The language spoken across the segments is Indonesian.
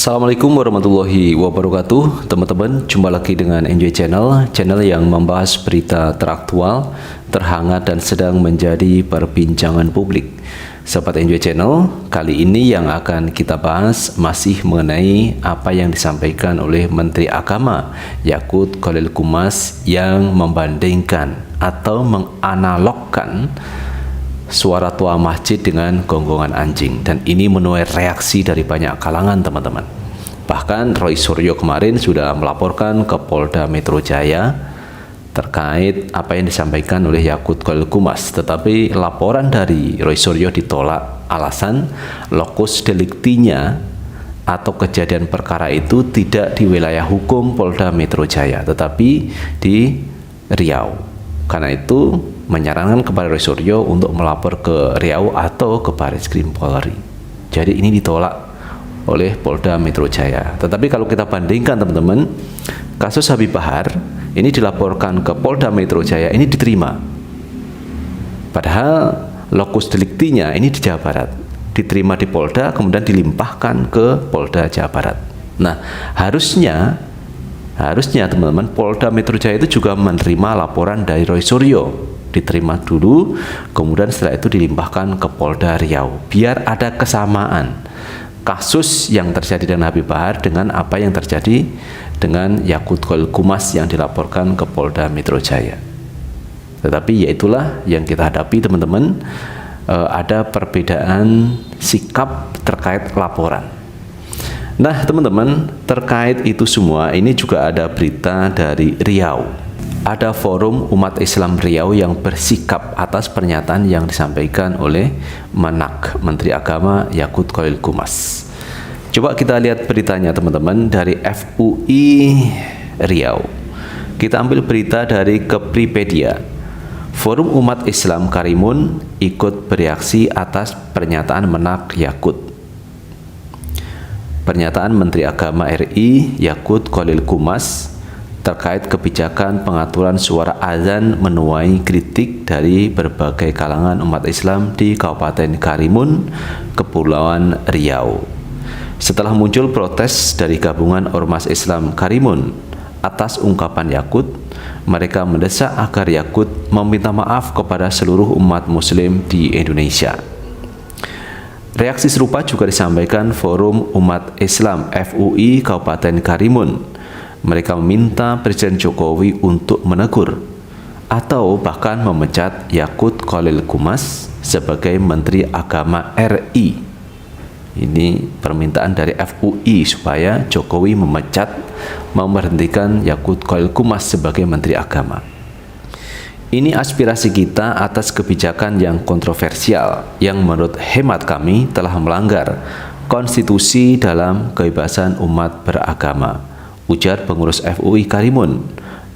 Assalamualaikum warahmatullahi wabarakatuh. Teman-teman, jumpa lagi dengan Enjoy Channel yang membahas berita teraktual, terhangat dan sedang menjadi perbincangan publik. Sahabat Enjoy Channel, kali ini yang akan kita bahas masih mengenai apa yang disampaikan oleh Menteri Agama Yakut Khalil Qumas yang membandingkan atau menganalogkan suara tua masjid dengan gonggongan anjing, dan ini menuai reaksi dari banyak kalangan, teman-teman. Bahkan Roy Suryo kemarin sudah melaporkan ke Polda Metro Jaya terkait apa yang disampaikan oleh Yakut Khalil Qumas, tetapi laporan dari Roy Suryo ditolak, alasan lokus deliktinya atau kejadian perkara itu tidak di wilayah hukum Polda Metro Jaya tetapi di Riau. Karena itu menyarankan kepada Roy Suryo untuk melapor ke Riau atau ke Barreskrim Polri. Jadi ini ditolak oleh Polda Metro Jaya. Tetapi kalau kita bandingkan, teman-teman, kasus Habib Bahar ini dilaporkan ke Polda Metro Jaya, ini diterima. Padahal lokus deliktinya ini di Jawa Barat, diterima di Polda kemudian dilimpahkan ke Polda Jawa Barat. Nah, harusnya teman-teman, Polda Metro Jaya itu juga menerima laporan dari Roy Suryo, diterima dulu, kemudian setelah itu dilimpahkan ke Polda Riau, biar ada kesamaan kasus yang terjadi dengan Habib Bahar dengan apa yang terjadi dengan Yakut Khalil Qumas yang dilaporkan ke Polda Metro Jaya. Tetapi ya itulah yang kita hadapi, teman-teman, ada perbedaan sikap terkait laporan. Nah, teman-teman, terkait itu semua ini juga ada berita dari Riau. Ada Forum Umat Islam Riau yang bersikap atas pernyataan yang disampaikan oleh Menak, Menteri Agama Yakut Khalil Qumas. Coba kita lihat beritanya, teman-teman, dari FUI Riau. Kita ambil berita dari Kepripedia. Forum Umat Islam Karimun ikut bereaksi atas pernyataan Menak Yakut. Pernyataan Menteri Agama RI Yakut Khalil Qumas terkait kebijakan pengaturan suara azan menuai kritik dari berbagai kalangan umat Islam di Kabupaten Karimun, Kepulauan Riau. Setelah muncul protes dari gabungan Ormas Islam Karimun atas ungkapan Yakut, mereka mendesak agar Yakut meminta maaf kepada seluruh umat Muslim di Indonesia. Reaksi serupa juga disampaikan Forum Umat Islam FUI Kabupaten Karimun. Mereka meminta Presiden Jokowi untuk menegur atau bahkan memecat Yakut Khalil Qumas sebagai Menteri Agama RI. Ini permintaan dari FUI supaya Jokowi memberhentikan Yakut Khalil Qumas sebagai Menteri Agama. Ini aspirasi kita atas kebijakan yang kontroversial yang menurut hemat kami telah melanggar konstitusi dalam kebebasan umat beragama, ujar pengurus FUI Karimun,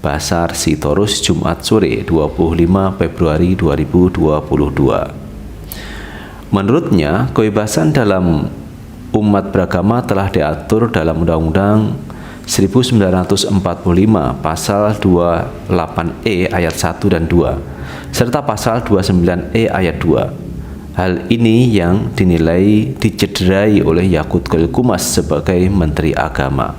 Basar Sitorus, Jumat sore 25 Februari 2022. Menurutnya, kebebasan dalam umat beragama telah diatur dalam Undang-Undang 1945 pasal 28E ayat 1 dan 2 serta pasal 29E ayat 2. Hal ini yang dinilai dicederai oleh Yakut Khalil Qumas sebagai Menteri Agama.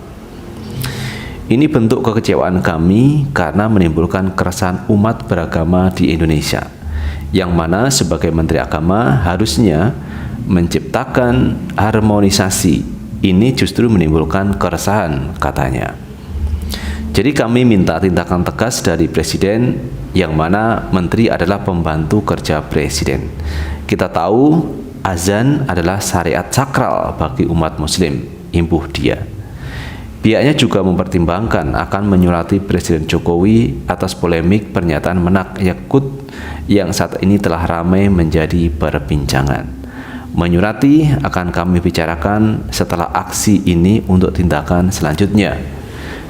Ini bentuk kekecewaan kami karena menimbulkan keresahan umat beragama di Indonesia, yang mana sebagai Menteri Agama harusnya menciptakan harmonisasi. Ini justru menimbulkan keresahan, katanya. Jadi kami minta tindakan tegas dari Presiden, yang mana Menteri adalah pembantu kerja Presiden. Kita tahu azan adalah syariat sakral bagi umat Muslim, imbuh dia. Pihaknya juga mempertimbangkan akan menyurati Presiden Jokowi atas polemik pernyataan Menak Yakut yang saat ini telah ramai menjadi perbincangan. Menyurati akan kami bicarakan setelah aksi ini untuk tindakan selanjutnya.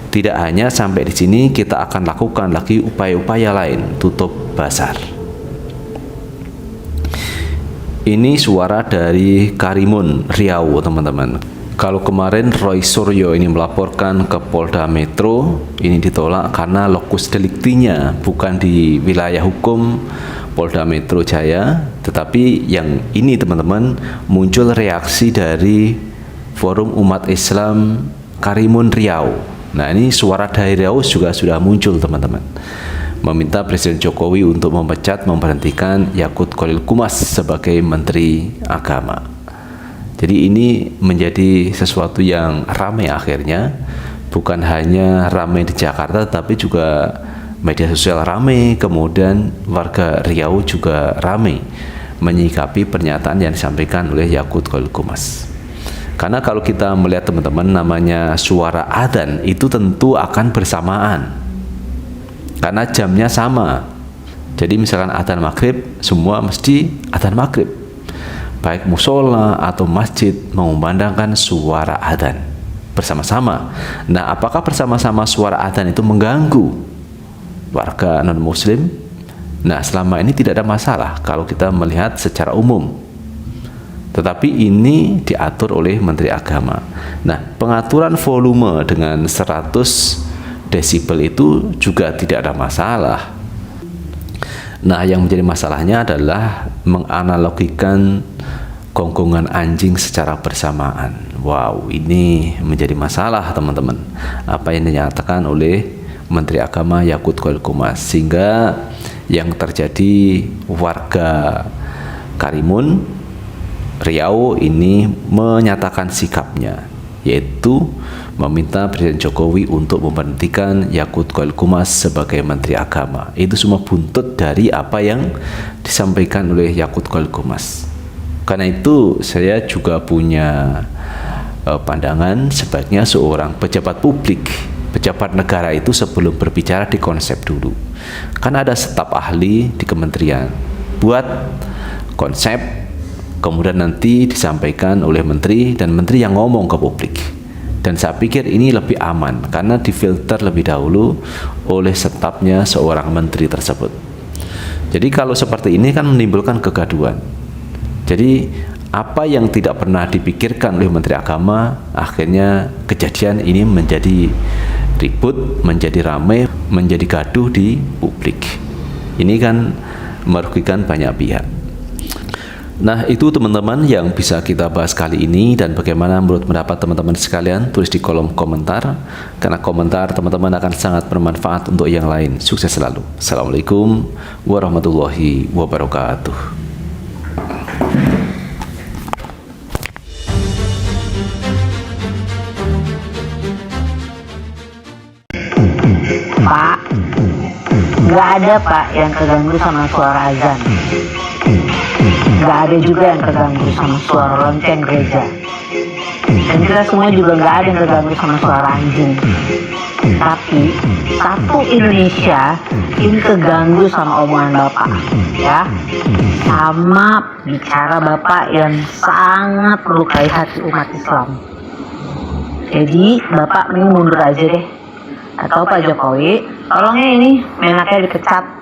Tidak hanya sampai di sini, kita akan lakukan lagi upaya-upaya lain, tutup basar. Ini suara dari Karimun Riau, teman-teman. Kalau kemarin Roy Suryo ini melaporkan ke Polda Metro, ini ditolak karena lokus deliktinya bukan di wilayah hukum Polda Metro Jaya, tetapi yang ini, teman-teman, muncul reaksi dari Forum Umat Islam Karimun Riau. Nah, ini suara dari Riau juga sudah muncul, teman-teman. Meminta Presiden Jokowi untuk memecat, memberhentikan Yakut Khalil Qumas sebagai Menteri Agama. Jadi ini menjadi sesuatu yang ramai akhirnya. Bukan hanya ramai di Jakarta, tapi juga media sosial ramai, kemudian warga Riau juga ramai menyikapi pernyataan yang disampaikan oleh Yakut Khalil Qumas. Karena kalau kita melihat, teman-teman, namanya suara adzan itu tentu akan bersamaan, karena jamnya sama. Jadi misalkan adzan maghrib, semua mesti adzan maghrib, baik musola atau masjid mengumandangkan suara adzan bersama-sama. Nah, apakah bersama-sama suara adzan itu mengganggu warga non-muslim? Nah, selama ini tidak ada masalah kalau kita melihat secara umum. Tetapi ini diatur oleh Menteri Agama. Nah, pengaturan volume dengan 100 desibel itu juga tidak ada masalah. Nah, yang menjadi masalahnya adalah menganalogikan gonggongan anjing secara bersamaan. Wow, ini menjadi masalah, teman-teman. Apa yang dinyatakan oleh Menteri Agama Yakut Khalil Qumas, sehingga yang terjadi warga Karimun Riau ini menyatakan sikapnya, yaitu meminta Presiden Jokowi untuk memberhentikan Yakut Khalil Qumas sebagai Menteri Agama. Itu semua buntut dari apa yang disampaikan oleh Yakut Khalil Qumas. Karena itu saya juga punya pandangan, sebaiknya seorang pejabat publik, pejabat negara itu sebelum berbicara dikonsep dulu. Kan ada staf ahli di kementerian buat konsep, kemudian nanti disampaikan oleh menteri, dan menteri yang ngomong ke publik. Dan saya pikir ini lebih aman karena difilter lebih dahulu oleh stafnya seorang menteri tersebut. Jadi kalau seperti ini kan menimbulkan kegaduhan. Jadi apa yang tidak pernah dipikirkan oleh Menteri Agama, akhirnya kejadian ini menjadi ribut, menjadi ramai, menjadi gaduh di publik. Ini kan merugikan banyak pihak. Nah, itu teman-teman yang bisa kita bahas kali ini, dan bagaimana menurut pendapat teman-teman sekalian, tulis di kolom komentar, karena komentar teman-teman akan sangat bermanfaat untuk yang lain. Sukses selalu. Assalamualaikum warahmatullahi wabarakatuh. Pak, nggak ada Pak yang terganggu sama suara azan. Nggak ada juga yang terganggu sama suara lonceng gereja. Dan kita semua juga nggak ada yang terganggu sama suara anjing. Tapi satu Indonesia ini terganggu sama omongan Bapak, ya, sama bicara Bapak yang sangat melukai hati umat Islam. Jadi Bapak mending mundur aja deh. Atau Pak Jokowi, tolongnya ini menaknya dipecat.